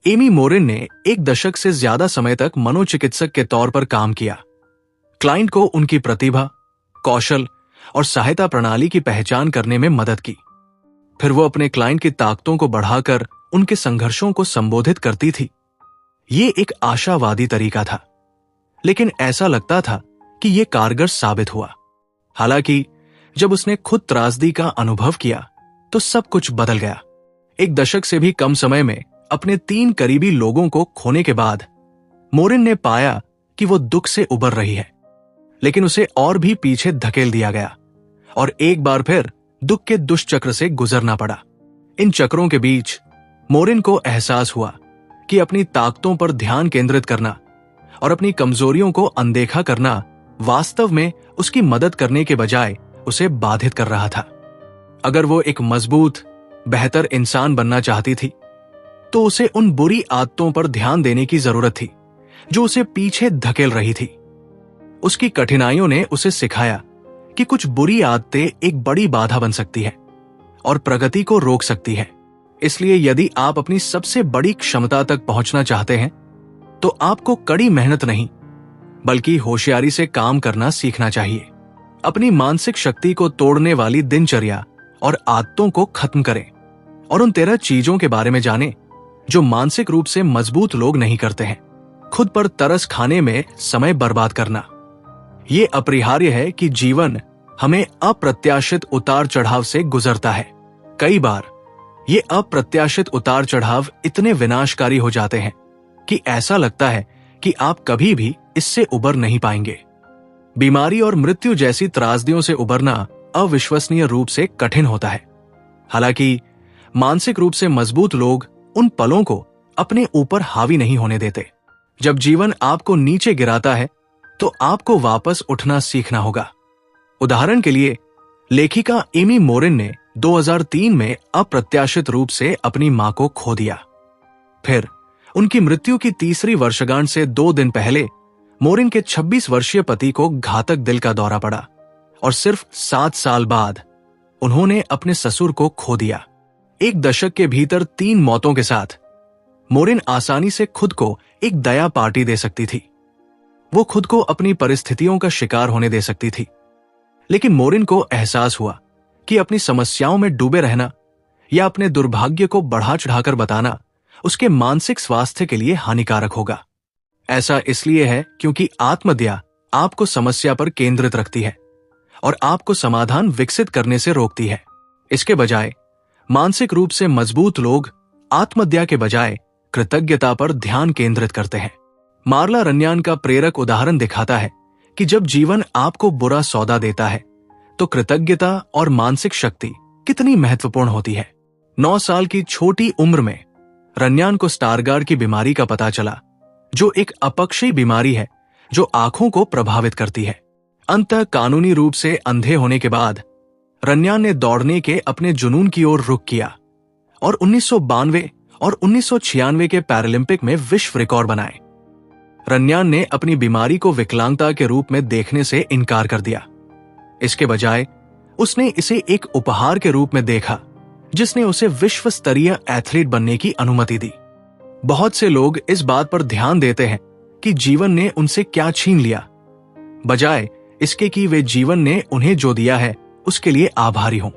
Amy मोरिन ने एक दशक से ज्यादा समय तक मनोचिकित्सक के तौर पर काम किया। क्लाइंट को उनकी प्रतिभा, कौशल और सहायता प्रणाली की पहचान करने में मदद की। फिर वो अपने क्लाइंट की ताकतों को बढ़ाकर उनके संघर्षों को संबोधित करती थी। ये एक आशावादी तरीका था, लेकिन ऐसा लगता था कि यह कारगर साबित हुआ। हालांकि जब उसने खुद त्रासदी का अनुभव किया तो सब कुछ बदल गया। एक दशक से भी कम समय में अपने 3 करीबी लोगों को खोने के बाद मोरिन ने पाया कि वो दुख से उबर रही है, लेकिन उसे और भी पीछे धकेल दिया गया और एक बार फिर दुख के दुष्चक्र से गुजरना पड़ा। इन चक्रों के बीच मोरिन को एहसास हुआ कि अपनी ताकतों पर ध्यान केंद्रित करना और अपनी कमजोरियों को अनदेखा करना वास्तव में उसकी मदद करने के बजाय उसे बाधित कर रहा था। अगर वो एक मजबूत, बेहतर इंसान बनना चाहती थी तो उसे उन बुरी आदतों पर ध्यान देने की जरूरत थी जो उसे पीछे धकेल रही थी। उसकी कठिनाइयों ने उसे सिखाया कि कुछ बुरी आदतें एक बड़ी बाधा बन सकती है और प्रगति को रोक सकती है। इसलिए यदि आप अपनी सबसे बड़ी क्षमता तक पहुंचना चाहते हैं तो आपको कड़ी मेहनत नहीं बल्कि होशियारी से काम करना सीखना चाहिए। अपनी मानसिक शक्ति को तोड़ने वाली दिनचर्या और आदतों को खत्म करें और उन 13 चीजों के बारे में जानें जो मानसिक रूप से मजबूत लोग नहीं करते हैं। खुद पर तरस खाने में समय बर्बाद करना। यह अपरिहार्य है कि जीवन हमें अप्रत्याशित उतार चढ़ाव से गुजरता है। कई बार ये अप्रत्याशित उतार चढ़ाव इतने विनाशकारी हो जाते हैं कि ऐसा लगता है कि आप कभी भी इससे उबर नहीं पाएंगे। बीमारी और मृत्यु जैसी त्रासदियों से उबरना अविश्वसनीय रूप से कठिन होता है। हालांकि मानसिक रूप से मजबूत लोग उन पलों को अपने ऊपर हावी नहीं होने देते। जब जीवन आपको नीचे गिराता है तो आपको वापस उठना सीखना होगा। उदाहरण के लिए लेखिका एमी मोरिन ने 2003 में अप्रत्याशित रूप से अपनी मां को खो दिया। फिर उनकी मृत्यु की 3री वर्षगांठ से 2 दिन पहले मोरिन के 26 वर्षीय पति को घातक दिल का दौरा पड़ा और सिर्फ 7 साल बाद उन्होंने अपने ससुर को खो दिया। एक दशक के भीतर 3 मौतों के साथ मोरिन आसानी से खुद को एक दया पार्टी दे सकती थी। वो खुद को अपनी परिस्थितियों का शिकार होने दे सकती थी, लेकिन मोरिन को एहसास हुआ कि अपनी समस्याओं में डूबे रहना या अपने दुर्भाग्य को बढ़ा चढ़ाकर बताना उसके मानसिक स्वास्थ्य के लिए हानिकारक होगा। ऐसा इसलिए है क्योंकि आत्मदया आपको समस्या पर केंद्रित रखती है और आपको समाधान विकसित करने से रोकती है। इसके बजाय मानसिक रूप से मजबूत लोग आत्मदया के बजाय कृतज्ञता पर ध्यान केंद्रित करते हैं। मार्ला रन्यान का प्रेरक उदाहरण दिखाता है कि जब जीवन आपको बुरा सौदा देता है तो कृतज्ञता और मानसिक शक्ति कितनी महत्वपूर्ण होती है। 9 साल की छोटी उम्र में रन्यान को स्टारगार्ड की बीमारी का पता चला, जो एक अपक्षयी बीमारी है जो आंखों को प्रभावित करती है। अंततः कानूनी रूप से अंधे होने के बाद रन्यान ने दौड़ने के अपने जुनून की ओर रुख किया और 1992 और 1996 के पैरालंपिक में विश्व रिकॉर्ड बनाए। रन्यान ने अपनी बीमारी को विकलांगता के रूप में देखने से इनकार कर दिया। इसके बजाय उसने इसे एक उपहार के रूप में देखा जिसने उसे विश्व स्तरीय एथलीट बनने की अनुमति दी। बहुत से लोग इस बात पर ध्यान देते हैं कि जीवन ने उनसे क्या छीन लिया, बजाय इसके कि वे जीवन ने उन्हें जो दिया है उसके लिए आभारी हों।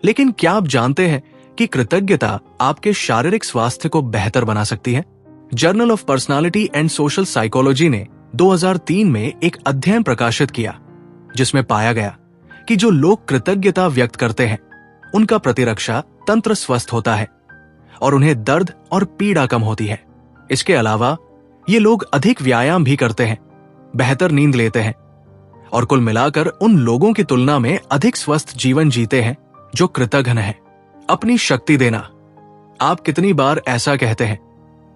लेकिन क्या आप जानते हैं कि कृतज्ञता आपके शारीरिक स्वास्थ्य को बेहतर बना सकती है? Journal of personality and social psychology ने 2003 में एक अध्ययन प्रकाशित किया जिसमें पाया गया कि जो लोग कृतज्ञता व्यक्त करते हैं उनका प्रतिरक्षा तंत्र स्वस्थ होता है और उन्हें दर्द और पीड़ा कम होती है। इसके अलावा ये लोग अधिक व्यायाम भी करते हैं, बेहतर नींद लेते हैं और कुल मिलाकर उन लोगों की तुलना में अधिक स्वस्थ जीवन जीते हैं जो कृतज्ञ हैं। अपनी शक्ति देना। आप कितनी बार ऐसा कहते हैं,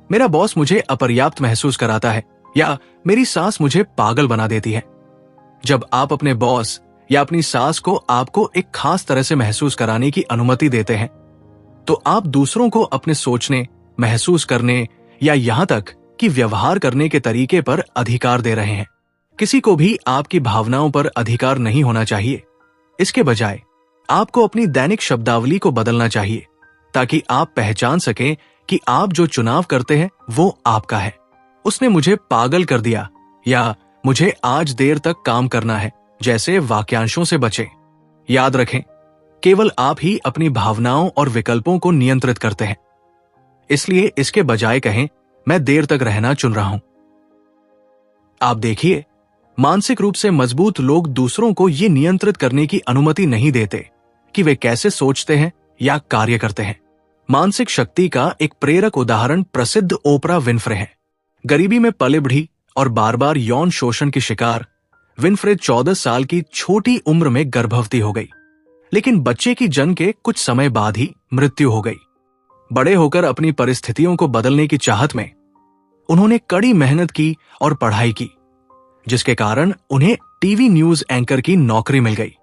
मेरा बॉस मुझे अपर्याप्त महसूस कराता है या मेरी सास मुझे पागल बना देती है। जब आप अपने बॉस या अपनी सास को आपको एक खास तरह से महसूस कराने की अनुमति देते हैं तो आप दूसरों को अपने सोचने, महसूस करने या यहां तक कि व्यवहार करने के तरीके पर अधिकार दे रहे हैं। किसी को भी आपकी भावनाओं पर अधिकार नहीं होना चाहिए। इसके बजाय आपको अपनी दैनिक शब्दावली को बदलना चाहिए ताकि आप पहचान सकें कि आप जो चुनाव करते हैं वो आपका है। उसने मुझे पागल कर दिया या मुझे आज देर तक काम करना है जैसे वाक्यांशों से बचें। याद रखें, केवल आप ही अपनी भावनाओं और विकल्पों को नियंत्रित करते हैं। इसलिए इसके बजाय कहें, मैं देर तक रहना चुन रहा हूं। आप देखिए, मानसिक रूप से मजबूत लोग दूसरों को यह नियंत्रित करने की अनुमति नहीं देते कि वे कैसे सोचते हैं या कार्य करते हैं। मानसिक शक्ति का एक प्रेरक उदाहरण प्रसिद्ध ओपरा विनफ्रे है। गरीबी में पले बढ़ी और बार बार यौन शोषण की शिकार, विनफ्रे 14 साल की छोटी उम्र में गर्भवती हो गई, लेकिन बच्चे की जन्म के कुछ समय बाद ही मृत्यु हो गई। बड़े होकर अपनी परिस्थितियों को बदलने की चाहत में उन्होंने कड़ी मेहनत की और पढ़ाई की, जिसके कारण उन्हें टीवी न्यूज एंकर की नौकरी मिल गई।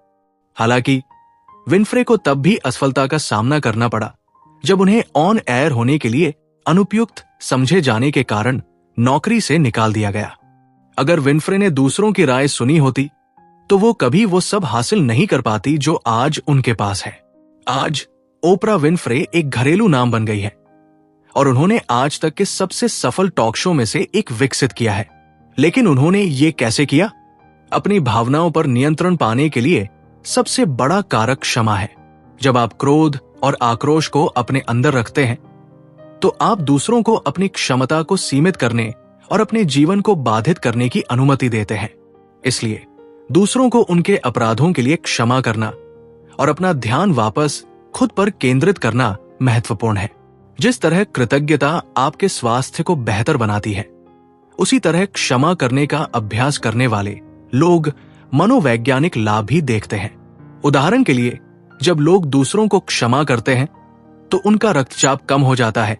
हालांकि विनफ्रे को तब भी असफलता का सामना करना पड़ा जब उन्हें ऑन एयर होने के लिए अनुपयुक्त समझे जाने के कारण नौकरी से निकाल दिया गया। अगर विनफ्रे ने दूसरों की राय सुनी होती तो वो कभी वो सब हासिल नहीं कर पाती जो आज उनके पास है। आज ओपरा विनफ्रे एक घरेलू नाम बन गई है और उन्होंने आज तक के सबसे सफल टॉक शो में से एक विकसित किया है। लेकिन उन्होंने ये कैसे किया? अपनी भावनाओं पर नियंत्रण पाने के लिए सबसे बड़ा कारक क्षमा है। जब आप क्रोध और आक्रोश को अपने अंदर रखते हैं तो आप दूसरों को अपनी क्षमता को सीमित करने और अपने जीवन को बाधित करने की अनुमति देते हैं। इसलिए दूसरों को उनके अपराधों के लिए क्षमा करना और अपना ध्यान वापस खुद पर केंद्रित करना महत्वपूर्ण है। जिस तरह कृतज्ञता आपके स्वास्थ्य को बेहतर बनाती है, उसी तरह क्षमा करने का अभ्यास करने वाले लोग मनोवैज्ञानिक लाभ भी देखते हैं। उदाहरण के लिए, जब लोग दूसरों को क्षमा करते हैं तो उनका रक्तचाप कम हो जाता है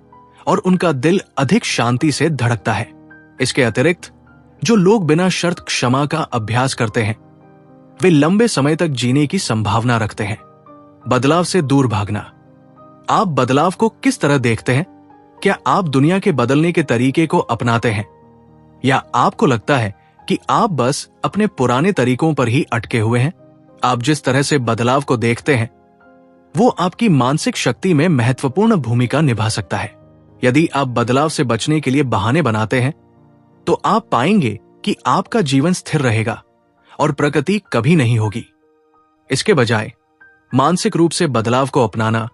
और उनका दिल अधिक शांति से धड़कता है। इसके अतिरिक्त जो लोग बिना शर्त क्षमा का अभ्यास करते हैं वे लंबे समय तक जीने की संभावना रखते हैं। बदलाव से दूर भागना। आप बदलाव को किस तरह देखते हैं? क्या आप दुनिया के बदलने के तरीके को अपनाते हैं या आपको लगता है कि आप बस अपने पुराने तरीकों पर ही अटके हुए हैं? आप जिस तरह से बदलाव को देखते हैं वो आपकी मानसिक शक्ति में महत्वपूर्ण भूमिका निभा सकता है। यदि आप बदलाव से बचने के लिए बहाने बनाते हैं तो आप पाएंगे कि आपका जीवन स्थिर रहेगा और प्रगति कभी नहीं होगी। इसके बजाय मानसिक रूप से बदलाव को अपनाना,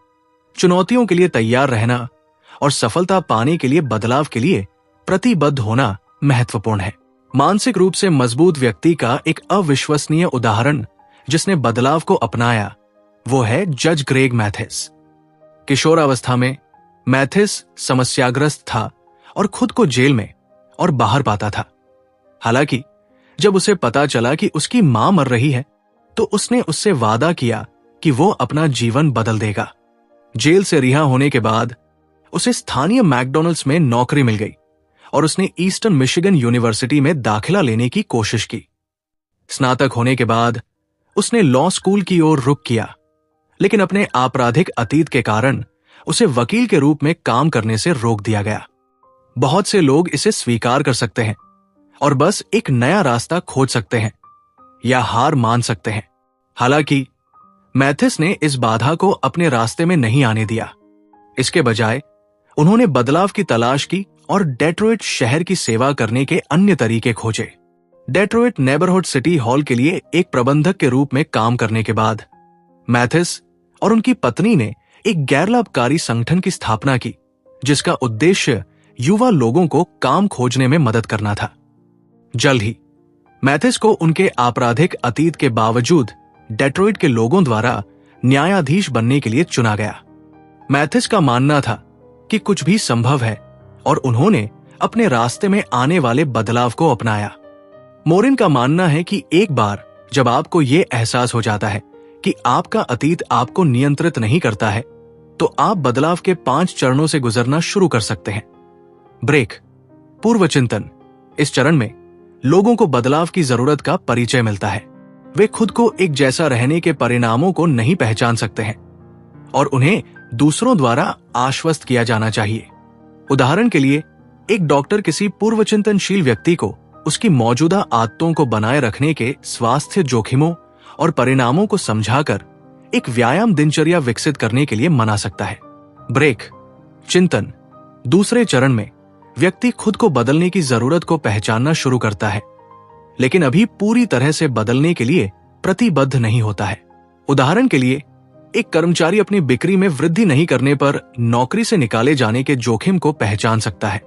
चुनौतियों के लिए तैयार रहना और सफलता पाने के लिए बदलाव के लिए प्रतिबद्ध होना महत्वपूर्ण है। मानसिक रूप से मजबूत व्यक्ति का एक अविश्वसनीय उदाहरण जिसने बदलाव को अपनाया वो है जज ग्रेग मैथिस। किशोरावस्था में मैथिस समस्याग्रस्त था और खुद को जेल में और बाहर पाता था। हालांकि जब उसे पता चला कि उसकी मां मर रही है तो उसने उससे वादा किया कि वो अपना जीवन बदल देगा। जेल से रिहा होने के बाद उसे स्थानीय मैकडॉनल्ड्स में नौकरी मिल गई और उसने ईस्टर्न मिशिगन यूनिवर्सिटी में दाखिला लेने की कोशिश की। स्नातक होने के बाद उसने लॉ स्कूल की ओर रुख किया, लेकिन अपने आपराधिक अतीत के कारण उसे वकील के रूप में काम करने से रोक दिया गया। बहुत से लोग इसे स्वीकार कर सकते हैं और बस एक नया रास्ता खोज सकते हैं या हार मान सकते हैं। हालांकि मैथिस ने इस बाधा को अपने रास्ते में नहीं आने दिया। इसके बजाय उन्होंने बदलाव की तलाश की और डेट्रॉइट शहर की सेवा करने के अन्य तरीके खोजे। डेट्रॉइट नेबरहुड सिटी हॉल के लिए एक प्रबंधक के रूप में काम करने के बाद मैथिस और उनकी पत्नी ने एक गैर लाभकारी संगठन की स्थापना की जिसका उद्देश्य युवा लोगों को काम खोजने में मदद करना था। जल्द ही मैथिस को उनके आपराधिक अतीत के बावजूद डेट्रॉइट के लोगों द्वारा न्यायाधीश बनने के लिए चुना गया। मैथिस का मानना था कि कुछ भी संभव है और उन्होंने अपने रास्ते में आने वाले बदलाव को अपनाया। मोरिन का मानना है कि एक बार जब आपको यह एहसास हो जाता है कि आपका अतीत आपको नियंत्रित नहीं करता है तो आप बदलाव के 5 चरणों से गुजरना शुरू कर सकते हैं। ब्रेक, पूर्व चिंतन। इस चरण में लोगों को बदलाव की जरूरत का परिचय मिलता है। वे खुद को एक जैसा रहने के परिणामों को नहीं पहचान सकते हैं और उन्हें दूसरों द्वारा आश्वस्त किया जाना चाहिए। उदाहरण के लिए, एक डॉक्टर किसी पूर्व चिंतनशील व्यक्ति को उसकी मौजूदा आदतों को बनाए रखने के स्वास्थ्य जोखिमों और परिणामों को समझाकर एक व्यायाम दिनचर्या विकसित करने के लिए मना सकता है। ब्रेक, चिंतन। दूसरे चरण में व्यक्ति खुद को बदलने की जरूरत को पहचानना शुरू करता है, लेकिन अभी पूरी तरह से बदलने के लिए प्रतिबद्ध नहीं होता है। उदाहरण के लिए, एक कर्मचारी अपनी बिक्री में वृद्धि नहीं करने पर नौकरी से निकाले जाने के जोखिम को पहचान सकता है,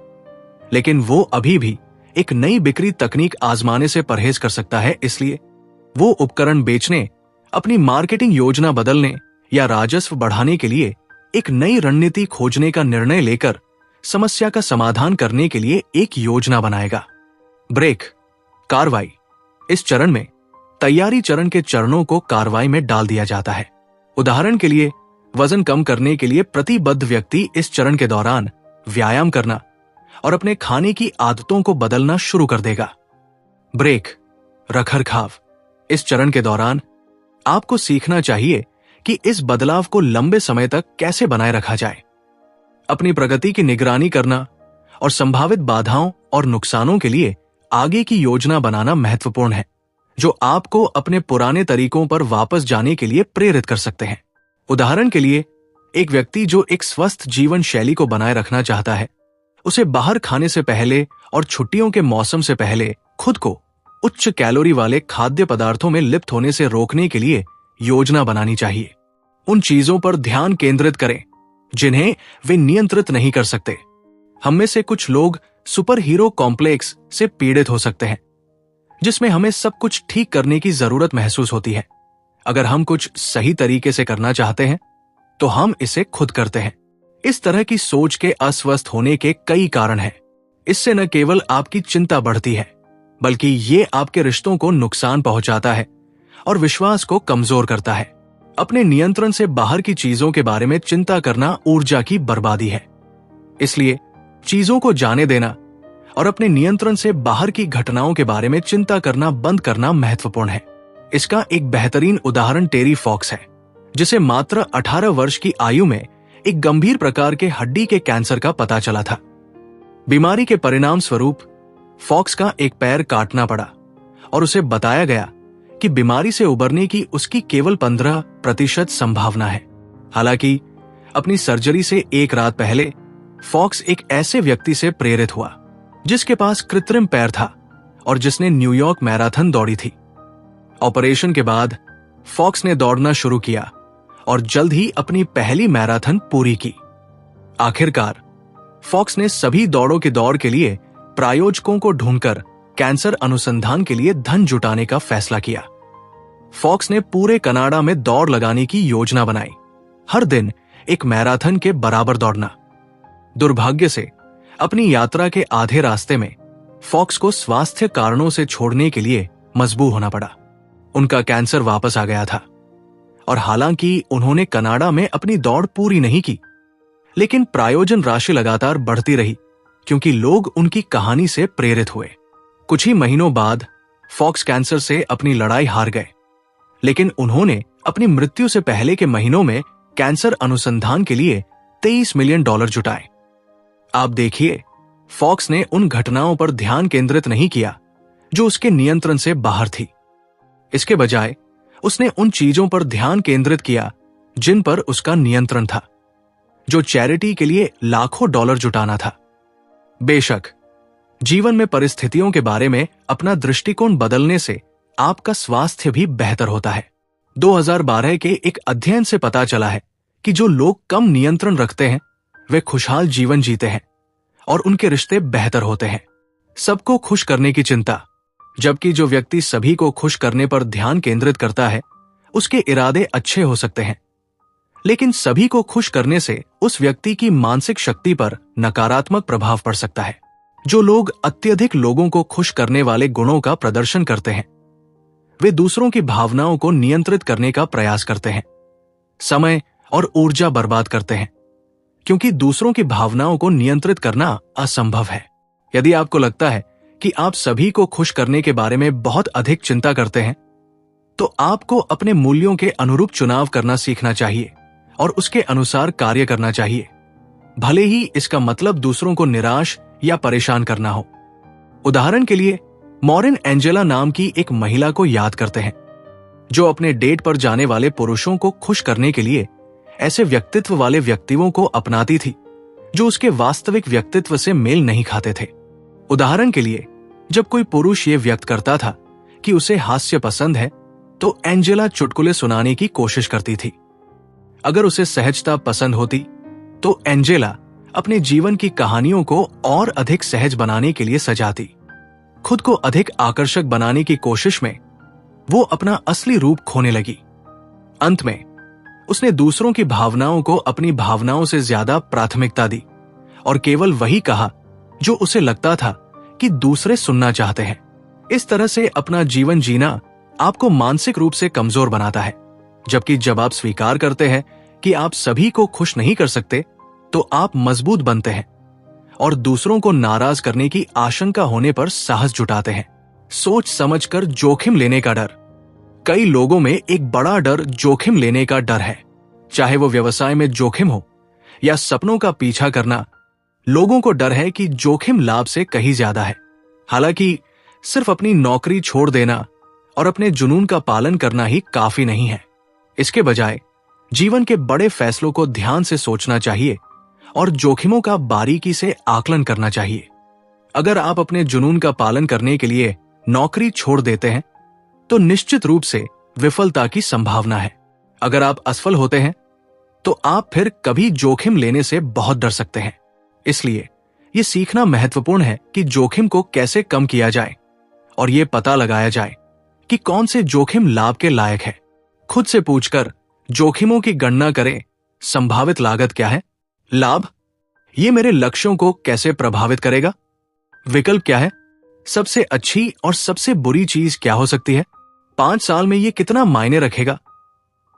लेकिन वो अभी भी एक नई बिक्री तकनीक आजमाने से परहेज कर सकता है। इसलिए वो उपकरण बेचने, अपनी मार्केटिंग योजना बदलने या राजस्व बढ़ाने के लिए एक नई रणनीति खोजने का निर्णय लेकर समस्या का समाधान करने के लिए एक योजना बनाएगा। ब्रेक, कार्रवाई। इस चरण में तैयारी चरण के चरणों को कार्रवाई में डाल दिया जाता है। उदाहरण के लिए, वजन कम करने के लिए प्रतिबद्ध व्यक्ति इस चरण के दौरान व्यायाम करना और अपने खाने की आदतों को बदलना शुरू कर देगा। ब्रेक, रखरखाव। इस चरण के दौरान आपको सीखना चाहिए कि इस बदलाव को लंबे समय तक कैसे बनाए रखा जाए। अपनी प्रगति की निगरानी करना और संभावित बाधाओं और नुकसानों के लिए आगे की योजना बनाना महत्वपूर्ण है, जो आपको अपने पुराने तरीकों पर वापस जाने के लिए प्रेरित कर सकते हैं। उदाहरण के लिए, एक व्यक्ति जो एक स्वस्थ जीवन शैली को बनाए रखना चाहता है, उसे बाहर खाने से पहले और छुट्टियों के मौसम से पहले खुद को उच्च कैलोरी वाले खाद्य पदार्थों में लिप्त होने से रोकने के लिए योजना बनानी चाहिए। उन चीजों पर ध्यान केंद्रित करें जिन्हें वे नियंत्रित नहीं कर सकते। हम में से कुछ लोग सुपर हीरो कॉम्प्लेक्स से पीड़ित हो सकते हैं, जिसमें हमें सब कुछ ठीक करने की जरूरत महसूस होती है। अगर हम कुछ सही तरीके से करना चाहते हैं तो हम इसे खुद करते हैं। इस तरह की सोच के अस्वस्थ होने के कई कारण हैं। इससे न केवल आपकी चिंता बढ़ती है, बल्कि ये आपके रिश्तों को नुकसान पहुंचाता है और विश्वास को कमजोर करता है। अपने नियंत्रण से बाहर की चीजों के बारे में चिंता करना ऊर्जा की बर्बादी है। इसलिए चीजों को जाने देना और अपने नियंत्रण से बाहर की घटनाओं के बारे में चिंता करना बंद करना महत्वपूर्ण है। इसका एक बेहतरीन उदाहरण टेरी फॉक्स है, जिसे मात्र 18 वर्ष की आयु में एक गंभीर प्रकार के हड्डी के कैंसर का पता चला था। बीमारी के परिणाम स्वरूप फॉक्स का एक पैर काटना पड़ा और उसे बताया गया कि बीमारी से उबरने की उसकी केवल 15% संभावना है। हालांकि अपनी सर्जरी से एक रात पहले फॉक्स एक ऐसे व्यक्ति से प्रेरित हुआ जिसके पास कृत्रिम पैर था और जिसने न्यूयॉर्क मैराथन दौड़ी थी। ऑपरेशन के बाद फॉक्स ने दौड़ना शुरू किया और जल्द ही अपनी पहली मैराथन पूरी की। आखिरकार फॉक्स ने सभी दौड़ों की दौड़ के लिए प्रायोजकों को ढूंढकर कैंसर अनुसंधान के लिए धन जुटाने का फैसला किया। फॉक्स ने पूरे कनाडा में दौड़ लगाने की योजना बनाई, हर दिन एक मैराथन के बराबर दौड़ना। दुर्भाग्य से अपनी यात्रा के आधे रास्ते में फॉक्स को स्वास्थ्य कारणों से छोड़ने के लिए मजबूर होना पड़ा। उनका कैंसर वापस आ गया था और हालांकि उन्होंने कनाडा में अपनी दौड़ पूरी नहीं की, लेकिन प्रायोजन राशि लगातार बढ़ती रही क्योंकि लोग उनकी कहानी से प्रेरित हुए। कुछ ही महीनों बाद फॉक्स कैंसर से अपनी लड़ाई हार गए, लेकिन उन्होंने अपनी मृत्यु से पहले के महीनों में कैंसर अनुसंधान के लिए $23 मिलियन जुटाए। आप देखिए, फॉक्स ने उन घटनाओं पर ध्यान केंद्रित नहीं किया जो उसके नियंत्रण से बाहर थी। इसके बजाय उसने उन चीजों पर ध्यान केंद्रित किया जिन पर उसका नियंत्रण था, जो चैरिटी के लिए लाखों डॉलर जुटाना था। बेशक, जीवन में परिस्थितियों के बारे में अपना दृष्टिकोण बदलने से आपका स्वास्थ्य भी बेहतर होता है। 2012 के एक अध्ययन से पता चला है कि जो लोग कम नियंत्रण रखते हैं वे खुशहाल जीवन जीते हैं और उनके रिश्ते बेहतर होते हैं। सबको खुश करने की चिंता, जबकि जो व्यक्ति सभी को खुश करने पर ध्यान केंद्रित करता है उसके इरादे अच्छे हो सकते हैं, लेकिन सभी को खुश करने से उस व्यक्ति की मानसिक शक्ति पर नकारात्मक प्रभाव पड़ सकता है। जो लोग अत्यधिक लोगों को खुश करने वाले गुणों का प्रदर्शन करते हैं वे दूसरों की भावनाओं को नियंत्रित करने का प्रयास करते हैं, समय और ऊर्जा बर्बाद करते हैं, क्योंकि दूसरों की भावनाओं को नियंत्रित करना असंभव है। यदि आपको लगता है कि आप सभी को खुश करने के बारे में बहुत अधिक चिंता करते हैं, तो आपको अपने मूल्यों के अनुरूप चुनाव करना सीखना चाहिए और उसके अनुसार कार्य करना चाहिए, भले ही इसका मतलब दूसरों को निराश या परेशान करना हो। उदाहरण के लिए, मॉरिन एंजेला नाम की एक महिला को याद करते हैं जो अपने डेट पर जाने वाले पुरुषों को खुश करने के लिए ऐसे व्यक्तित्व वाले व्यक्तियों को अपनाती थी जो उसके वास्तविक व्यक्तित्व से मेल नहीं खाते थे। उदाहरण के लिए, जब कोई पुरुष ये व्यक्त करता था कि उसे हास्य पसंद है, तो एंजेला चुटकुले सुनाने की कोशिश करती थी। अगर उसे सहजता पसंद होती, तो एंजेला अपने जीवन की कहानियों को और अधिक सहज बनाने के लिए सजाती। खुद को अधिक आकर्षक बनाने की कोशिश में वो अपना असली रूप खोने लगी। अंत में उसने दूसरों की भावनाओं को अपनी भावनाओं से ज्यादा प्राथमिकता दी और केवल वही कहा जो उसे लगता था कि दूसरे सुनना चाहते हैं। इस तरह से अपना जीवन जीना आपको मानसिक रूप से कमजोर बनाता है, जबकि जब आप स्वीकार करते हैं कि आप सभी को खुश नहीं कर सकते, तो आप मजबूत बनते हैं और दूसरों को नाराज करने की आशंका होने पर साहस जुटाते हैं। सोच समझकर जोखिम लेने का डर। कई लोगों में एक बड़ा डर जोखिम लेने का डर है, चाहे वो व्यवसाय में जोखिम हो या सपनों का पीछा करना। लोगों को डर है कि जोखिम लाभ से कहीं ज्यादा है। हालांकि सिर्फ अपनी नौकरी छोड़ देना और अपने जुनून का पालन करना ही काफी नहीं है। इसके बजाय जीवन के बड़े फैसलों को ध्यान से सोचना चाहिए और जोखिमों का बारीकी से आकलन करना चाहिए। अगर आप अपने जुनून का पालन करने के लिए नौकरी छोड़ देते हैं, तो निश्चित रूप से विफलता की संभावना है। अगर आप असफल होते हैं, तो आप फिर कभी जोखिम लेने से बहुत डर सकते हैं। इसलिए यह सीखना महत्वपूर्ण है कि जोखिम को कैसे कम किया जाए और यह पता लगाया जाए कि कौन से जोखिम लाभ के लायक है। खुद से पूछकर जोखिमों की गणना करें। संभावित लागत क्या है? लाभ, ये मेरे लक्ष्यों को कैसे प्रभावित करेगा? विकल्प क्या है? सबसे अच्छी और सबसे बुरी चीज क्या हो सकती है? 5 साल में ये कितना मायने रखेगा?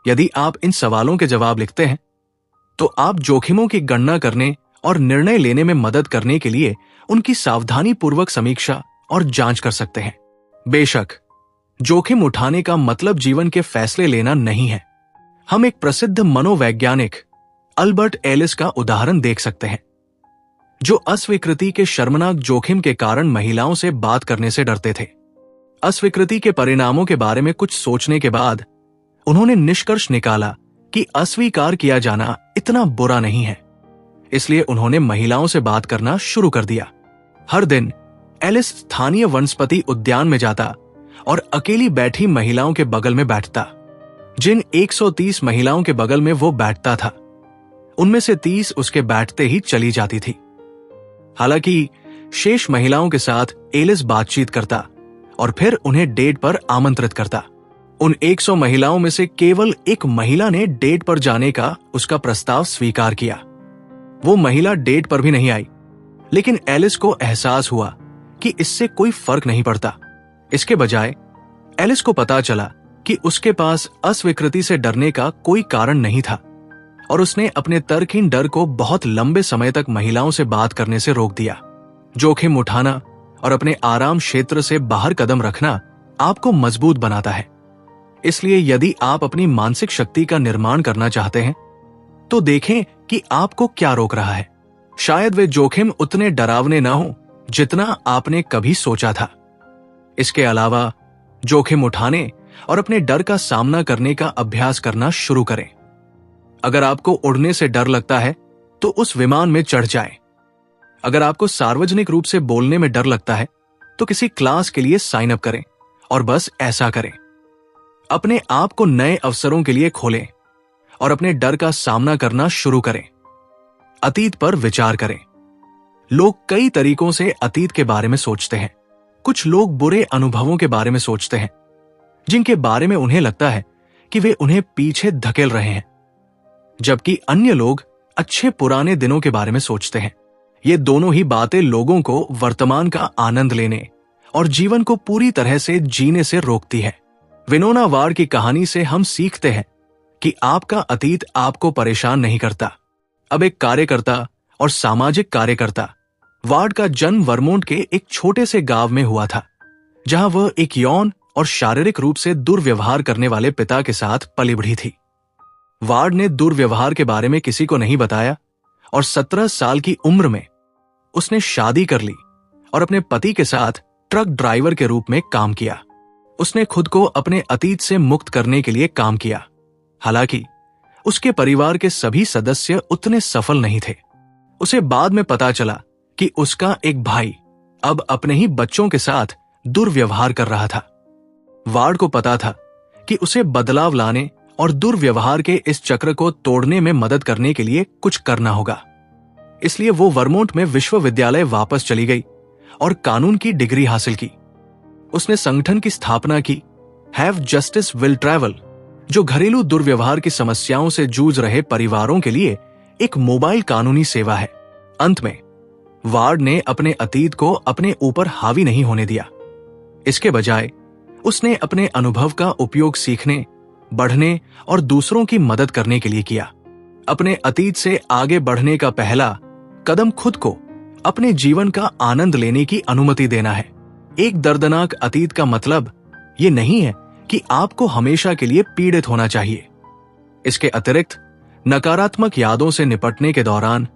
यदि आप इन सवालों के जवाब लिखते हैं, तो आप जोखिमों की गणना करने और निर्णय लेने में मदद करने के लिए उनकी सावधानीपूर्वक समीक्षा और जांच कर सकते हैं। बेशक, जोखिम उठाने का मतलब जीवन के फैसले लेना नहीं है। हम एक प्रसिद्ध मनोवैज्ञानिक अल्बर्ट एलिस का उदाहरण देख सकते हैं, जो अस्वीकृति के शर्मनाक जोखिम के कारण महिलाओं से बात करने से डरते थे। अस्वीकृति के परिणामों के बारे में कुछ सोचने के बाद उन्होंने निष्कर्ष निकाला कि अस्वीकार किया जाना इतना बुरा नहीं है। इसलिए उन्होंने महिलाओं से बात करना शुरू कर दिया। हर दिन एलिस स्थानीय वनस्पति उद्यान में जाता और अकेली बैठी महिलाओं के बगल में बैठता। जिन 130 महिलाओं के बगल में वो बैठता था, उनमें से 30 उसके बैठते ही चली जाती थी। हालांकि शेष महिलाओं के साथ एलिस बातचीत करता और फिर उन्हें डेट पर आमंत्रित करता। उन 100 महिलाओं में से केवल एक महिला ने डेट पर जाने का उसका प्रस्ताव स्वीकार किया। वो महिला डेट पर भी नहीं आई, लेकिन एलिस को एहसास हुआ कि इससे कोई फर्क नहीं पड़ता। इसके बजाय एलिस को पता चला कि उसके पास अस्वीकृति से डरने का कोई कारण नहीं था और उसने अपने तर्कहीन डर को बहुत लंबे समय तक महिलाओं से बात करने से रोक दिया। जोखिम उठाना और अपने आराम क्षेत्र से बाहर कदम रखना आपको मजबूत बनाता है। इसलिए यदि आप अपनी मानसिक शक्ति का निर्माण करना चाहते हैं, तो देखें कि आपको क्या रोक रहा है। शायद वे जोखिम उतने डरावने ना हो जितना आपने कभी सोचा था। इसके अलावा जोखिम उठाने और अपने डर का सामना करने का अभ्यास करना शुरू करें। अगर आपको उड़ने से डर लगता है, तो उस विमान में चढ़ जाएं। अगर आपको सार्वजनिक रूप से बोलने में डर लगता है, तो किसी क्लास के लिए साइन अप करें और बस ऐसा करें। अपने आप को नए अवसरों के लिए खोलें और अपने डर का सामना करना शुरू करें। अतीत पर विचार करें। लोग कई तरीकों से अतीत के बारे में सोचते हैं। कुछ लोग बुरे अनुभवों के बारे में सोचते हैं, जिनके बारे में उन्हें लगता है कि वे उन्हें पीछे धकेल रहे हैं, जबकि अन्य लोग अच्छे पुराने दिनों के बारे में सोचते हैं। ये दोनों ही बातें लोगों को वर्तमान का आनंद लेने और जीवन को पूरी तरह से जीने से रोकती है। विनोना वार्ड की कहानी से हम सीखते हैं कि आपका अतीत आपको परेशान नहीं करता। अब एक कार्यकर्ता और सामाजिक कार्यकर्ता वार्ड का जन्म वर्मोंट के एक छोटे से गांव में हुआ था, जहां वह एक यौन और शारीरिक रूप से दुर्व्यवहार करने वाले पिता के साथ पली बढ़ी थी। वार्ड ने दुर्व्यवहार के बारे में किसी को नहीं बताया और 17 साल की उम्र में उसने शादी कर ली और अपने पति के साथ ट्रक ड्राइवर के रूप में काम किया। उसने खुद को अपने अतीत से मुक्त करने के लिए काम किया। हालांकि उसके परिवार के सभी सदस्य उतने सफल नहीं थे। उसे बाद में पता चला कि उसका एक भाई अब अपने ही बच्चों के साथ दुर्व्यवहार कर रहा था। वार्ड को पता था कि उसे बदलाव लाने और दुर्व्यवहार के इस चक्र को तोड़ने में मदद करने के लिए कुछ करना होगा। इसलिए वो वर्मोंट में विश्वविद्यालय वापस चली गई और कानून की डिग्री हासिल की। उसने संगठन की स्थापना की, हैव जस्टिस विल ट्रैवल, जो घरेलू दुर्व्यवहार की समस्याओं से जूझ रहे परिवारों के लिए एक मोबाइल कानूनी सेवा है। अंत में वार्ड ने अपने अतीत को अपने ऊपर हावी नहीं होने दिया। इसके बजाय उसने अपने अनुभव का उपयोग सीखने, बढ़ने और दूसरों की मदद करने के लिए किया। अपने अतीत से आगे बढ़ने का पहला कदम खुद को अपने जीवन का आनंद लेने की अनुमति देना है। एक दर्दनाक अतीत का मतलब ये नहीं है कि आपको हमेशा के लिए पीड़ित होना चाहिए। इसके अतिरिक्त नकारात्मक यादों से निपटने के दौरान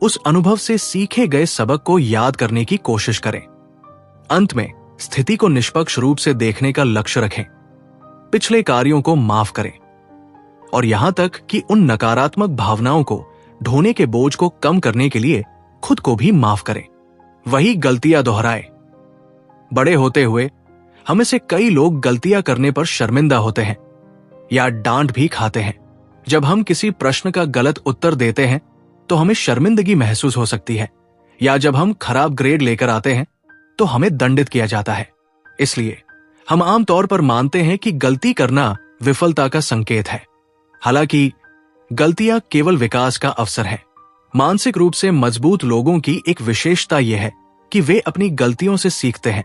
उस अनुभव से सीखे गए सबक को याद करने की कोशिश करें। अंत में स्थिति को निष्पक्ष रूप से देखने का लक्ष्य रखें, पिछले कार्यों को माफ करें और यहां तक कि उन नकारात्मक भावनाओं को ढोने के बोझ को कम करने के लिए खुद को भी माफ करें। वही गलतियां दोहराए। बड़े होते हुए हमें से कई लोग गलतियां करने पर शर्मिंदा होते हैं या डांट भी खाते हैं। जब हम किसी प्रश्न का गलत उत्तर देते हैं तो हमें शर्मिंदगी महसूस हो सकती है, या जब हम खराब ग्रेड लेकर आते हैं तो हमें दंडित किया जाता है। इसलिए हम आमतौर पर मानते हैं कि गलती करना विफलता का संकेत है। हालांकि गलतियां केवल विकास का अवसर है। मानसिक रूप से मजबूत लोगों की एक विशेषता यह है कि वे अपनी गलतियों से सीखते हैं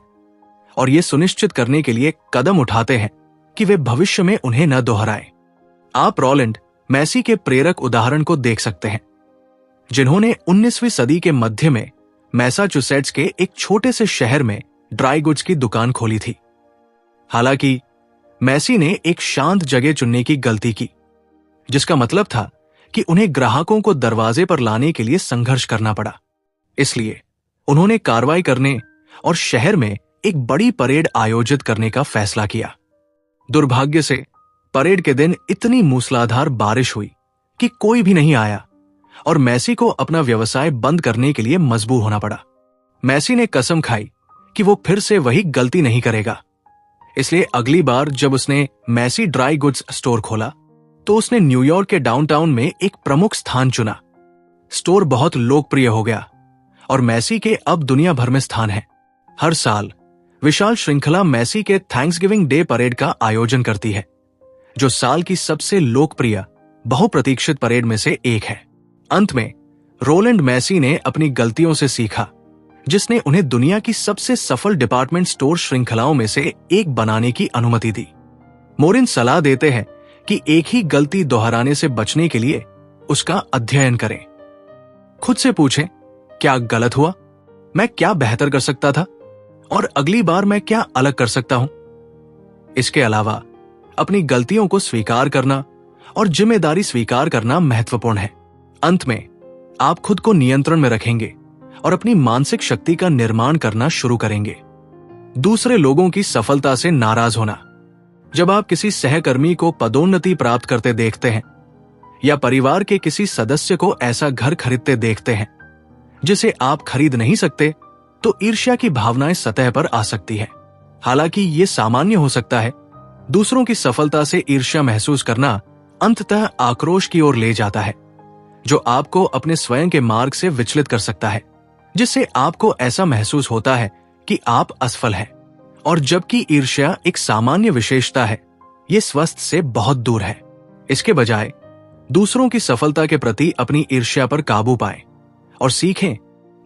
और ये सुनिश्चित करने के लिए कदम उठाते हैं कि वे भविष्य में उन्हें न दोहराएं। आप रोलैंड मैसी के प्रेरक उदाहरण को देख सकते हैं, जिन्होंने 19वीं सदी के मध्य में मैसाचुसेट्स के एक छोटे से शहर में ड्राई गुड्स की दुकान खोली थी। हालांकि मैसी ने एक शांत जगह चुनने की गलती की, जिसका मतलब था कि उन्हें ग्राहकों को दरवाजे पर लाने के लिए संघर्ष करना पड़ा। इसलिए उन्होंने कार्रवाई करने और शहर में एक बड़ी परेड आयोजित करने का फैसला किया। दुर्भाग्य से परेड के दिन इतनी मूसलाधार बारिश हुई कि कोई भी नहीं आया और मैसी को अपना व्यवसाय बंद करने के लिए मजबूर होना पड़ा। मैसी ने कसम खाई कि वो फिर से वही गलती नहीं करेगा। इसलिए अगली बार जब उसने मैसी ड्राई गुड्स स्टोर खोला तो उसने न्यूयॉर्क के डाउनटाउन में एक प्रमुख स्थान चुना। स्टोर बहुत लोकप्रिय हो गया और मैसी के अब दुनिया भर में स्थान है। हर साल विशाल श्रृंखला मैसी के थैंक्सगिविंग डे परेड का आयोजन करती है, जो साल की सबसे लोकप्रिय बहुप्रतीक्षित परेड में से एक है। अंत में रोलैंड मैसी ने अपनी गलतियों से सीखा, जिसने उन्हें दुनिया की सबसे सफल डिपार्टमेंट स्टोर श्रृंखलाओं में से एक बनाने की अनुमति दी। मोरिन सलाह देते हैं कि एक ही गलती दोहराने से बचने के लिए उसका अध्ययन करें। खुद से पूछें, क्या गलत हुआ? मैं क्या बेहतर कर सकता था? और अगली बार मैं क्या अलग कर सकता हूं? इसके अलावा अपनी गलतियों को स्वीकार करना और जिम्मेदारी स्वीकार करना महत्वपूर्ण है। अंत में आप खुद को नियंत्रण में रखेंगे और अपनी मानसिक शक्ति का निर्माण करना शुरू करेंगे। दूसरे लोगों की सफलता से नाराज होना। जब आप किसी सहकर्मी को पदोन्नति प्राप्त करते देखते हैं या परिवार के किसी सदस्य को ऐसा घर खरीदते देखते हैं जिसे आप खरीद नहीं सकते, तो ईर्ष्या की भावनाएं सतह पर आ सकती है। हालांकि ये सामान्य हो सकता है, दूसरों की सफलता से ईर्ष्या महसूस करना अंततः आक्रोश की ओर ले जाता है, जो आपको अपने स्वयं के मार्ग से विचलित कर सकता है, जिससे आपको ऐसा महसूस होता है कि आप असफल हैं। और जबकि ईर्ष्या एक सामान्य विशेषता है, ये स्वस्थ से बहुत दूर है। इसके बजाय दूसरों की सफलता के प्रति अपनी ईर्ष्या पर काबू पाएं और सीखें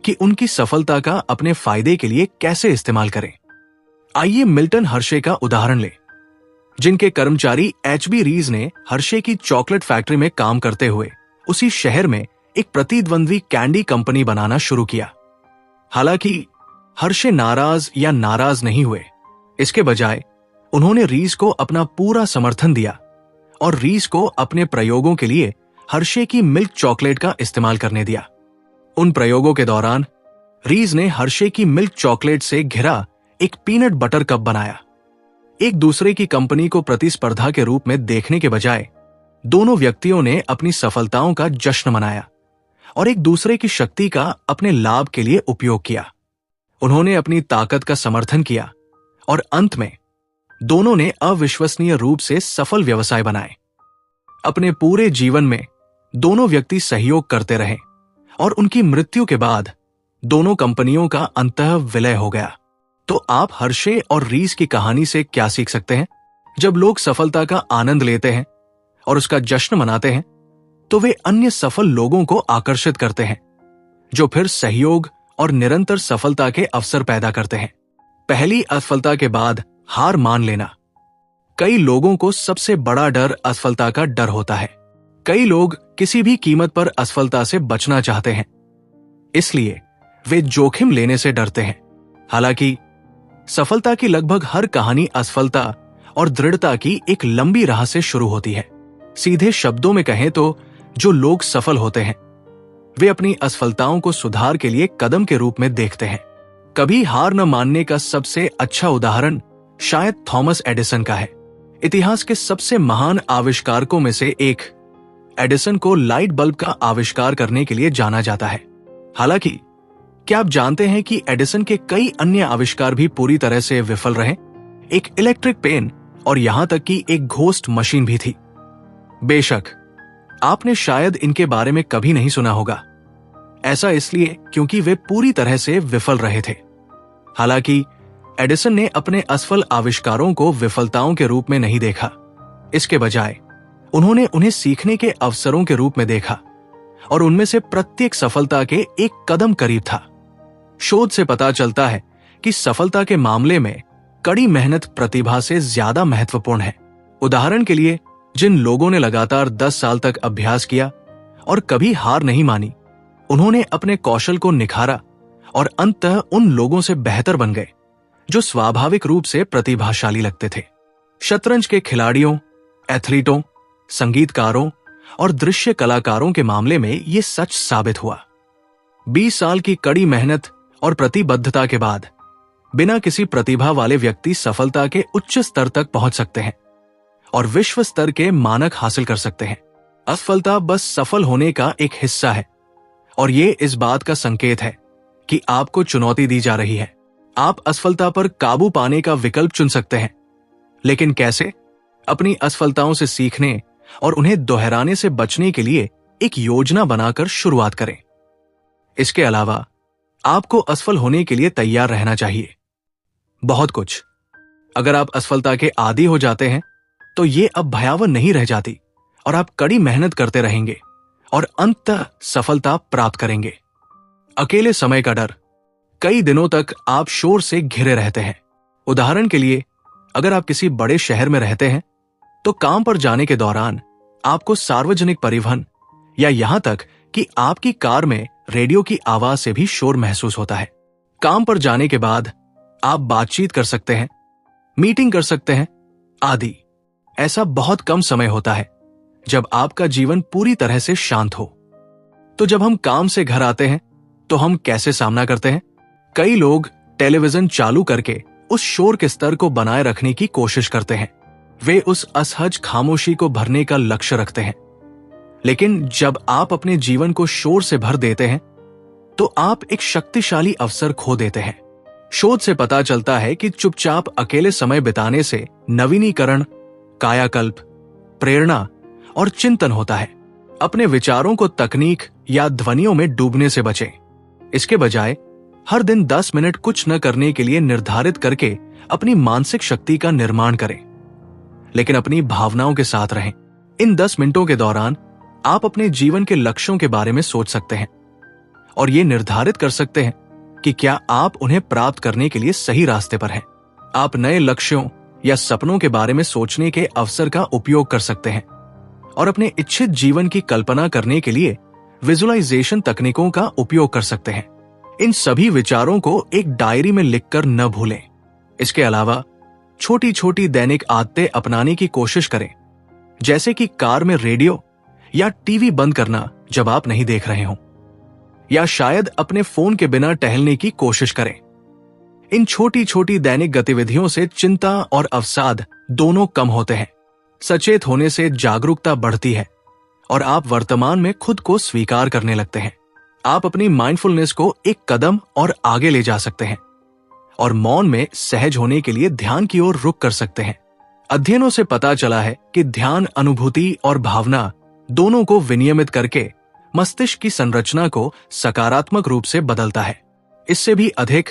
कि उनकी सफलता का अपने फायदे के लिए कैसे इस्तेमाल करें। आइए मिल्टन हर्शे का उदाहरण लें, जिनके कर्मचारी एचबी रीज ने हर्शे की चॉकलेट फैक्ट्री में काम करते हुए उसी शहर में एक प्रतिद्वंद्वी कैंडी कंपनी बनाना शुरू किया। हालांकि हर्शे नाराज नहीं हुए। इसके बजाय उन्होंने रीज को अपना पूरा समर्थन दिया और रीज को अपने प्रयोगों के लिए हर्शे की मिल्क चॉकलेट का इस्तेमाल करने दिया। उन प्रयोगों के दौरान रीज ने हर्शे की मिल्क चॉकलेट से घिरा एक पीनट बटर कप बनाया। एक दूसरे की कंपनी को प्रतिस्पर्धा के रूप में देखने के बजाय दोनों व्यक्तियों ने अपनी सफलताओं का जश्न मनाया और एक दूसरे की शक्ति का अपने लाभ के लिए उपयोग किया। उन्होंने अपनी ताकत का समर्थन किया और अंत में दोनों ने अविश्वसनीय रूप से सफल व्यवसाय बनाए। अपने पूरे जीवन में दोनों व्यक्ति सहयोग करते रहे और उनकी मृत्यु के बाद दोनों कंपनियों का अंतः विलय हो गया। तो आप हर्शे और रीस की कहानी से क्या सीख सकते हैं? जब लोग सफलता का आनंद लेते हैं और उसका जश्न मनाते हैं, तो वे अन्य सफल लोगों को आकर्षित करते हैं, जो फिर सहयोग और निरंतर सफलता के अवसर पैदा करते हैं। पहली असफलता के बाद हार मान लेना। कई लोगों को सबसे बड़ा डर असफलता का डर होता है। कई लोग किसी भी कीमत पर असफलता से बचना चाहते हैं, इसलिए वे जोखिम लेने से डरते हैं। हालांकि सफलता की लगभग हर कहानी असफलता और दृढ़ता की एक लंबी राह से शुरू होती है। सीधे शब्दों में कहें तो जो लोग सफल होते हैं, वे अपनी असफलताओं को सुधार के लिए कदम के रूप में देखते हैं। कभी हार न मानने का सबसे अच्छा उदाहरण शायद थॉमस एडिसन का है। इतिहास के सबसे महान आविष्कारकों में से एक, एडिसन को लाइट बल्ब का आविष्कार करने के लिए जाना जाता है। हालांकि क्या आप जानते हैं कि एडिसन के कई अन्य आविष्कार भी पूरी तरह से विफल रहे? एक इलेक्ट्रिक पेन और यहां तक कि एक घोस्ट मशीन भी थी। बेशक आपने शायद इनके बारे में कभी नहीं सुना होगा। ऐसा इसलिए क्योंकि वे पूरी तरह से विफल रहे थे। हालांकि एडिसन ने अपने असफल आविष्कारों को विफलताओं के रूप में नहीं देखा। इसके बजाय उन्होंने उन्हें सीखने के अवसरों के रूप में देखा और उनमें से प्रत्येक सफलता के एक कदम करीब था। शोध से पता चलता है कि सफलता के मामले में कड़ी मेहनत प्रतिभा से ज्यादा महत्वपूर्ण है। उदाहरण के लिए, जिन लोगों ने लगातार 10 साल तक अभ्यास किया और कभी हार नहीं मानी, उन्होंने अपने कौशल को निखारा और अंततः उन लोगों से बेहतर बन गए जो स्वाभाविक रूप से प्रतिभाशाली लगते थे। शतरंज के खिलाड़ियों, एथलीटों, संगीतकारों और दृश्य कलाकारों के मामले में यह सच साबित हुआ। 20 साल की कड़ी मेहनत और प्रतिबद्धता के बाद बिना किसी प्रतिभा वाले व्यक्ति सफलता के उच्च स्तर तक पहुंच सकते हैं और विश्व स्तर के मानक हासिल कर सकते हैं। असफलता बस सफल होने का एक हिस्सा है और ये इस बात का संकेत है कि आपको चुनौती दी जा रही है। आप असफलता पर काबू पाने का विकल्प चुन सकते हैं, लेकिन कैसे? अपनी असफलताओं से सीखने और उन्हें दोहराने से बचने के लिए एक योजना बनाकर शुरुआत करें। इसके अलावा आपको असफल होने के लिए तैयार रहना चाहिए। बहुत कुछ। अगर आप असफलता के आदी हो जाते हैं तो ये अब भयावह नहीं रह जाती और आप कड़ी मेहनत करते रहेंगे और अंततः सफलता प्राप्त करेंगे। अकेले समय का डर। कई दिनों तक आप शोर से घिरे रहते हैं। उदाहरण के लिए, अगर आप किसी बड़े शहर में रहते हैं तो काम पर जाने के दौरान आपको सार्वजनिक परिवहन या यहां तक कि आपकी कार में रेडियो की आवाज से भी शोर महसूस होता है। काम पर जाने के बाद आप बातचीत कर सकते हैं, मीटिंग कर सकते हैं आदि। ऐसा बहुत कम समय होता है जब आपका जीवन पूरी तरह से शांत हो। तो जब हम काम से घर आते हैं तो हम कैसे सामना करते हैं? कई लोग टेलीविजन चालू करके उस शोर के स्तर को बनाए रखने की कोशिश करते हैं। वे उस असहज खामोशी को भरने का लक्ष्य रखते हैं। लेकिन जब आप अपने जीवन को शोर से भर देते हैं तो आप एक शक्तिशाली अवसर खो देते हैं। शोध से पता चलता है कि चुपचाप अकेले समय बिताने से नवीनीकरण, कायाकल्प, प्रेरणा और चिंतन होता है। अपने विचारों को तकनीक या ध्वनियों में डूबने से बचें। इसके बजाय हर दिन 10 मिनट कुछ न करने के लिए निर्धारित करके अपनी मानसिक शक्ति का निर्माण करें, लेकिन अपनी भावनाओं के साथ रहें। इन 10 मिनटों के दौरान आप अपने जीवन के लक्ष्यों के बारे में सोच सकते हैं और ये निर्धारित कर सकते हैं कि क्या आप उन्हें प्राप्त करने के लिए सही रास्ते पर हैं। आप नए लक्ष्यों या सपनों के बारे में सोचने के अवसर का उपयोग कर सकते हैं और अपने इच्छित जीवन की कल्पना करने के लिए विजुअलाइजेशन तकनीकों का उपयोग कर सकते हैं। इन सभी विचारों को एक डायरी में लिखकर न भूलें। इसके अलावा छोटी छोटी दैनिक आदतें अपनाने की कोशिश करें, जैसे कि कार में रेडियो या टीवी बंद करना जब आप नहीं देख रहे हों, या शायद अपने फोन के बिना टहलने की कोशिश करें। इन छोटी छोटी दैनिक गतिविधियों से चिंता और अवसाद दोनों कम होते हैं। सचेत होने से जागरूकता बढ़ती है और आप वर्तमान में खुद को स्वीकार करने लगते हैं। आप अपनी माइंडफुलनेस को एक कदम और आगे ले जा सकते हैं और मौन में सहज होने के लिए ध्यान की ओर रुख कर सकते हैं। अध्ययनों से पता चला है कि ध्यान अनुभूति और भावना दोनों को विनियमित करके मस्तिष्क की संरचना को सकारात्मक रूप से बदलता है। इससे भी अधिक,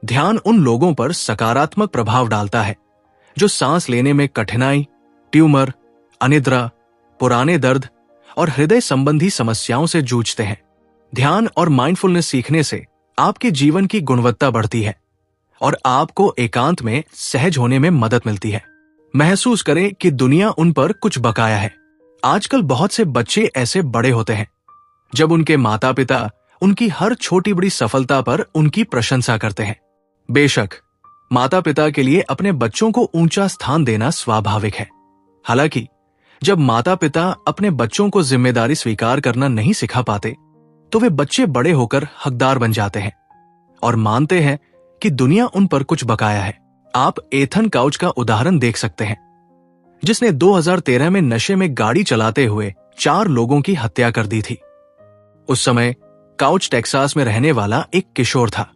ध्यान उन लोगों पर सकारात्मक प्रभाव डालता है जो सांस लेने में कठिनाई, ट्यूमर, अनिद्रा, पुराने दर्द और हृदय संबंधी समस्याओं से जूझते हैं। ध्यान और माइंडफुलनेस सीखने से आपके जीवन की गुणवत्ता बढ़ती है और आपको एकांत में सहज होने में मदद मिलती है। महसूस करें कि दुनिया उन पर कुछ बकाया है। आजकल बहुत से बच्चे ऐसे बड़े होते हैं जब उनके माता पिता उनकी हर छोटी बड़ी सफलता पर उनकी प्रशंसा करते हैं। बेशक, माता पिता के लिए अपने बच्चों को ऊंचा स्थान देना स्वाभाविक है। हालांकि जब माता पिता अपने बच्चों को जिम्मेदारी स्वीकार करना नहीं सिखा पाते, तो वे बच्चे बड़े होकर हकदार बन जाते हैं और मानते हैं कि दुनिया उन पर कुछ बकाया है। आप एथन काउच का उदाहरण देख सकते हैं, जिसने 2013 में नशे में गाड़ी चलाते हुए 4 लोगों की हत्या कर दी थी। उस समय काउच टेक्सास में रहने वाला एक किशोर था,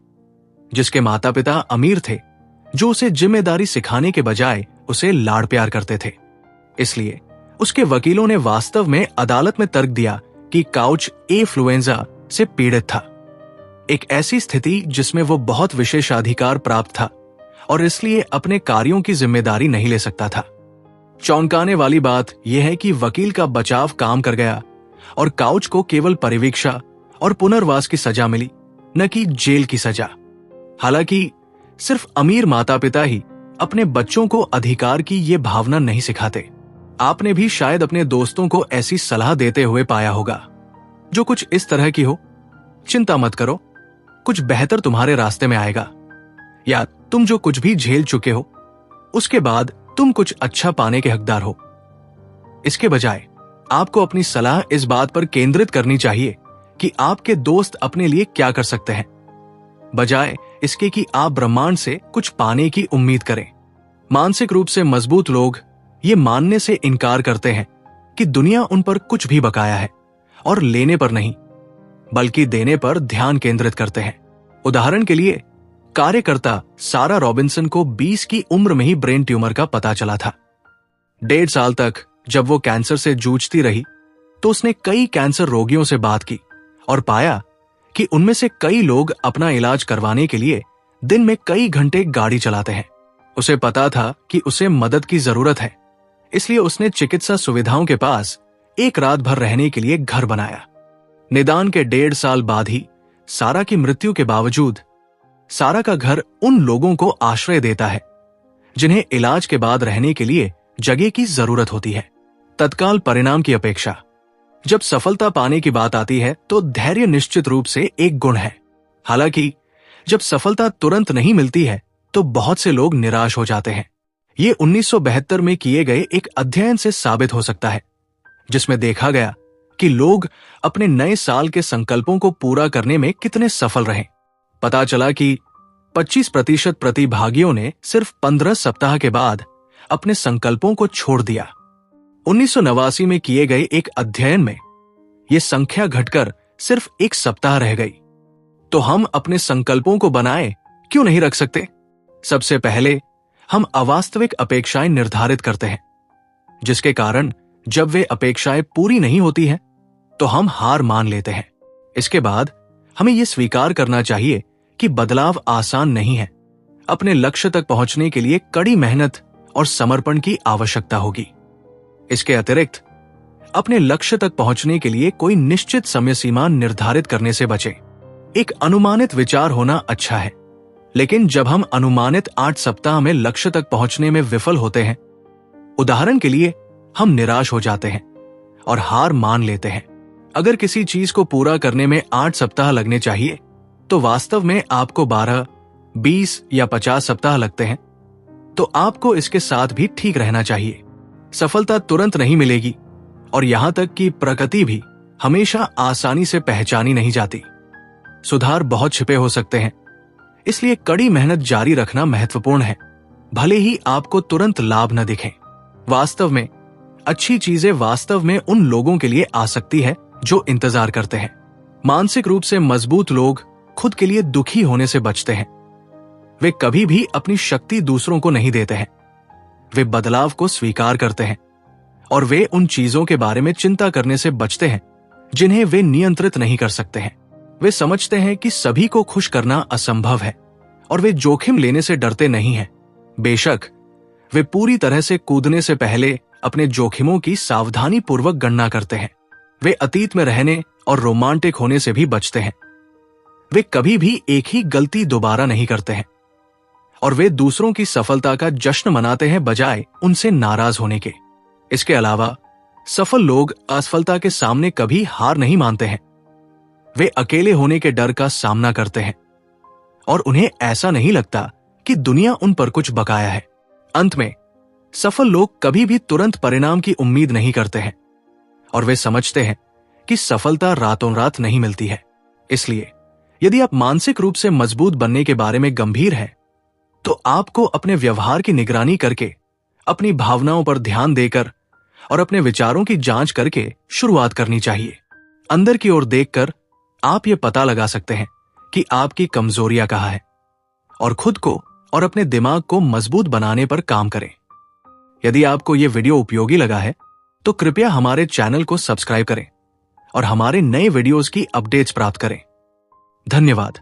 जिसके माता पिता अमीर थे, जो उसे जिम्मेदारी सिखाने के बजाय उसे लाड़ प्यार करते थे। इसलिए उसके वकीलों ने वास्तव में अदालत में तर्क दिया कि काउच इन्फ्लुएंजा से पीड़ित था, एक ऐसी स्थिति जिसमें वो बहुत विशेषाधिकार प्राप्त था और इसलिए अपने कार्यों की जिम्मेदारी नहीं ले सकता था। चौंकाने वाली बात यह है कि वकील का बचाव काम कर गया और काउच को केवल परिवीक्षा और पुनर्वास की सजा मिली, न कि जेल की सजा। हालांकि सिर्फ अमीर माता पिता ही अपने बच्चों को अधिकार की ये भावना नहीं सिखाते। आपने भी शायद अपने दोस्तों को ऐसी सलाह देते हुए पाया होगा जो कुछ इस तरह की हो: चिंता मत करो, कुछ बेहतर तुम्हारे रास्ते में आएगा, या तुम जो कुछ भी झेल चुके हो उसके बाद तुम कुछ अच्छा पाने के हकदार हो। इसके बजाय आपको अपनी सलाह इस बात पर केंद्रित करनी चाहिए कि आपके दोस्त अपने लिए क्या कर सकते हैं, बजाय इसके कि आप ब्रह्मांड से कुछ पाने की उम्मीद करें। मानसिक रूप से मजबूत लोग ये मानने से इनकार करते हैं कि दुनिया उन पर कुछ भी बकाया है और लेने पर नहीं, बल्कि देने पर ध्यान केंद्रित करते हैं। उदाहरण के लिए, कार्यकर्ता सारा रॉबिन्सन को 20 की उम्र में ही ब्रेन ट्यूमर का पता चला था। 1.5 साल तक जब वो कैंसर से जूझती रही, तो उसने कई कैंसर रोगियों से बात की और पाया कि उनमें से कई लोग अपना इलाज करवाने के लिए दिन में कई घंटे गाड़ी चलाते हैं। उसे पता था कि उसे मदद की जरूरत है, इसलिए उसने चिकित्सा सुविधाओं के पास एक रात भर रहने के लिए घर बनाया। निदान के 1.5 साल बाद ही सारा की मृत्यु के बावजूद सारा का घर उन लोगों को आश्रय देता है जिन्हें इलाज के बाद रहने के लिए जगह की जरूरत होती है। तत्काल परिणाम की अपेक्षा जब सफलता पाने की बात आती है तो धैर्य निश्चित रूप से एक गुण है। हालांकि जब सफलता तुरंत नहीं मिलती है तो बहुत से लोग निराश हो जाते हैं। ये 1972 में किए गए एक अध्ययन से साबित हो सकता है, जिसमें देखा गया कि लोग अपने नए साल के संकल्पों को पूरा करने में कितने सफल रहे। पता चला कि 25% प्रतिभागियों ने सिर्फ 15 सप्ताह के बाद अपने संकल्पों को छोड़ दिया। 1989 में किए गए एक अध्ययन में यह संख्या घटकर सिर्फ 1 सप्ताह रह गई। तो हम अपने संकल्पों को बनाए क्यों नहीं रख सकते? सबसे पहले हम अवास्तविक अपेक्षाएं निर्धारित करते हैं, जिसके कारण जब वे अपेक्षाएं पूरी नहीं होती हैं, तो हम हार मान लेते हैं। इसके बाद हमें यह स्वीकार करना चाहिए कि बदलाव आसान नहीं है। अपने लक्ष्य तक पहुंचने के लिए कड़ी मेहनत और समर्पण की आवश्यकता होगी। इसके अतिरिक्त अपने लक्ष्य तक पहुंचने के लिए कोई निश्चित समय सीमा निर्धारित करने से बचें। एक अनुमानित विचार होना अच्छा है, लेकिन जब हम अनुमानित 8 सप्ताह में लक्ष्य तक पहुंचने में विफल होते हैं, उदाहरण के लिए हम निराश हो जाते हैं और हार मान लेते हैं। अगर किसी चीज को पूरा करने में 8 सप्ताह लगने चाहिए, तो वास्तव में आपको 12, 20 या 50 सप्ताह लगते हैं, तो आपको इसके साथ भी ठीक रहना चाहिए। सफलता तुरंत नहीं मिलेगी और यहां तक कि प्रगति भी हमेशा आसानी से पहचानी नहीं जाती। सुधार बहुत छिपे हो सकते हैं, इसलिए कड़ी मेहनत जारी रखना महत्वपूर्ण है, भले ही आपको तुरंत लाभ न दिखें। वास्तव में अच्छी चीजें वास्तव में उन लोगों के लिए आ सकती है जो इंतजार करते हैं। मानसिक रूप से मजबूत लोग खुद के लिए दुखी होने से बचते हैं। वे कभी भी अपनी शक्ति दूसरों को नहीं देते हैं। वे बदलाव को स्वीकार करते हैं और वे उन चीजों के बारे में चिंता करने से बचते हैं जिन्हें वे नियंत्रित नहीं कर सकते हैं। वे समझते हैं कि सभी को खुश करना असंभव है और वे जोखिम लेने से डरते नहीं हैं। बेशक वे पूरी तरह से कूदने से पहले अपने जोखिमों की सावधानी पूर्वक गणना करते हैं। वे अतीत में रहने और रोमांटिक होने से भी बचते हैं। वे कभी भी एक ही गलती दोबारा नहीं करते हैं और वे दूसरों की सफलता का जश्न मनाते हैं बजाय उनसे नाराज होने के। इसके अलावा सफल लोग असफलता के सामने कभी हार नहीं मानते हैं। वे अकेले होने के डर का सामना करते हैं और उन्हें ऐसा नहीं लगता कि दुनिया उन पर कुछ बकाया है। अंत में सफल लोग कभी भी तुरंत परिणाम की उम्मीद नहीं करते हैं और वे समझते हैं कि सफलता रातों रात नहीं मिलती है। इसलिए यदि आप मानसिक रूप से मजबूत बनने के बारे में गंभीर हैं, तो आपको अपने व्यवहार की निगरानी करके, अपनी भावनाओं पर ध्यान देकर और अपने विचारों की जांच करके शुरुआत करनी चाहिए। अंदर की ओर देखकर आप ये पता लगा सकते हैं कि आपकी कमजोरियां कहाँ हैं और खुद को और अपने दिमाग को मजबूत बनाने पर काम करें। यदि आपको ये वीडियो उपयोगी लगा है तो कृपया हमारे चैनल को सब्सक्राइब करें और हमारे नए वीडियोस की अपडेट्स प्राप्त करें। धन्यवाद।